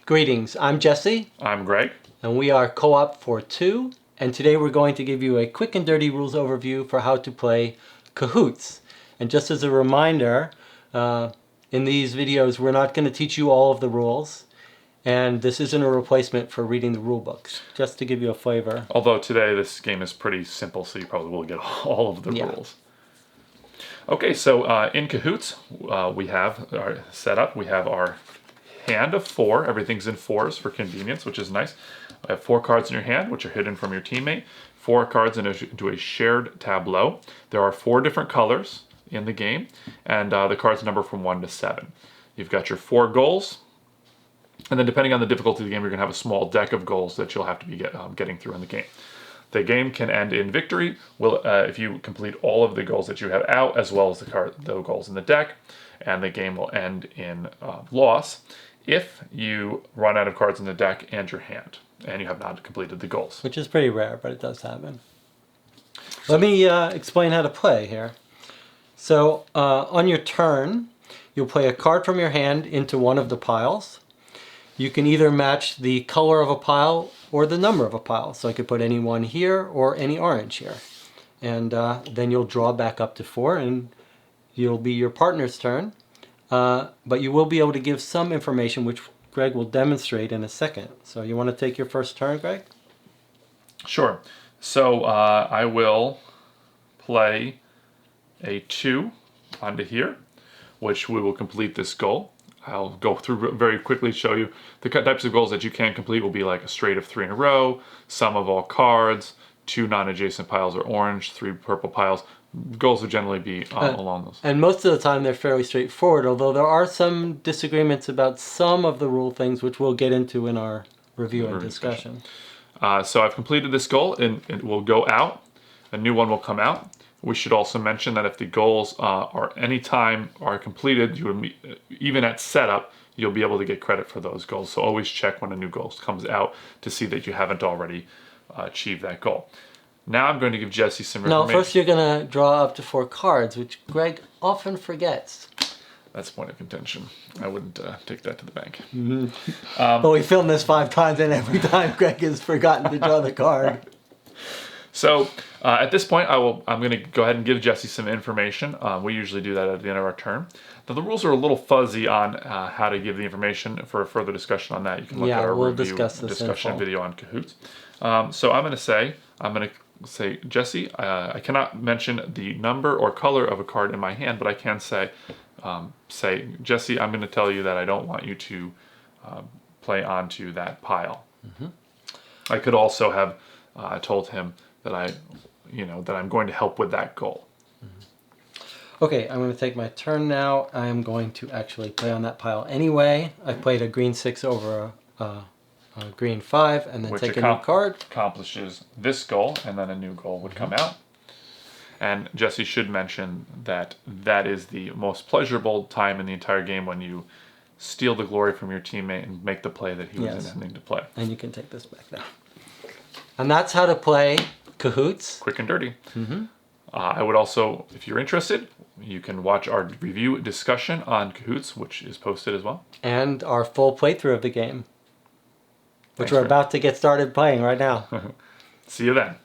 Greetings, I'm Jesse. I'm Greg. And we are Co-op for Two. And today we're going to give you a quick and dirty rules overview for how to play Cahoots. And just as a reminder, in these videos we're not going to teach you all of the rules. And this isn't a replacement for reading the rule books, just to give you a flavor. Although today this game is pretty simple, so you probably will get all of the rules. Okay, so in Cahoots, we have our setup. We have our hand of 4. Everything's in 4s for convenience, which is nice. I have 4 cards in your hand, which are hidden from your teammate. 4 cards into a shared tableau. There are 4 different colors in the game, and the cards number from 1 to 7. You've got your 4 goals. And then depending on the difficulty of the game, you're going to have a small deck of goals that you'll have to be getting through in the game. The game can end in victory if you complete all of the goals that you have out, as well as the goals in the deck. And the game will end in loss if you run out of cards in the deck and your hand, and you have not completed the goals. Which is pretty rare, but it does happen. Let me explain how to play here. So on your turn, you'll play a card from your hand into one of the piles. You can either match the color of a pile or the number of a pile. So I could put any one here or any orange here. And then you'll draw back up to 4 and you'll be your partner's turn. But you will be able to give some information, which Greg will demonstrate in a second. So you want to take your first turn, Greg? Sure. So I will play a 2 onto here, which we will complete this goal. I'll go through very quickly, show you the types of goals that you can complete will be like a straight of 3 in a row, sum of all cards, 2 non-adjacent piles are orange, 3 purple piles. Goals would generally be along those. And most of the time they're fairly straightforward, although there are some disagreements about some of the rule things, which we'll get into in our review and discussion. So I've completed this goal, and it will go out. A new one will come out. We should also mention that if the goals are completed, even at setup, you'll be able to get credit for those goals. So always check when a new goal comes out to see that you haven't already achieved that goal. Now I'm going to give Jesse some information. No, first you're going to draw up to 4 cards, which Greg often forgets. That's a point of contention. I wouldn't take that to the bank. Mm-hmm. But we filmed this 5 times, and every time Greg has forgotten to draw the card. So at this point, I'm going to go ahead and give Jesse some information. We usually do that at the end of our turn. Now the rules are a little fuzzy on how to give the information. For further discussion on that, you can look at our discussion video on Cahoots. So I'm going to say, Jesse, I cannot mention the number or color of a card in my hand, but I can say, Jesse, I'm going to tell you that I don't want you to play onto that pile. Mm-hmm. I could also have told him that I'm going to help with that goal. Mm-hmm. Okay, I'm going to take my turn now. I'm going to actually play on that pile anyway. I played a green 6 over a green 5, and then take a new card. Accomplishes this goal, and then a new goal would come out. And Jesse should mention that that is the most pleasurable time in the entire game, when you steal the glory from your teammate and make the play that he was intending to play. And you can take this back now. And that's how to play Cahoots. Quick and dirty. Mm-hmm. I would also, if you're interested, you can watch our review discussion on Cahoots, which is posted as well. And our full playthrough of the game, which we're about to get started playing right now. See you then.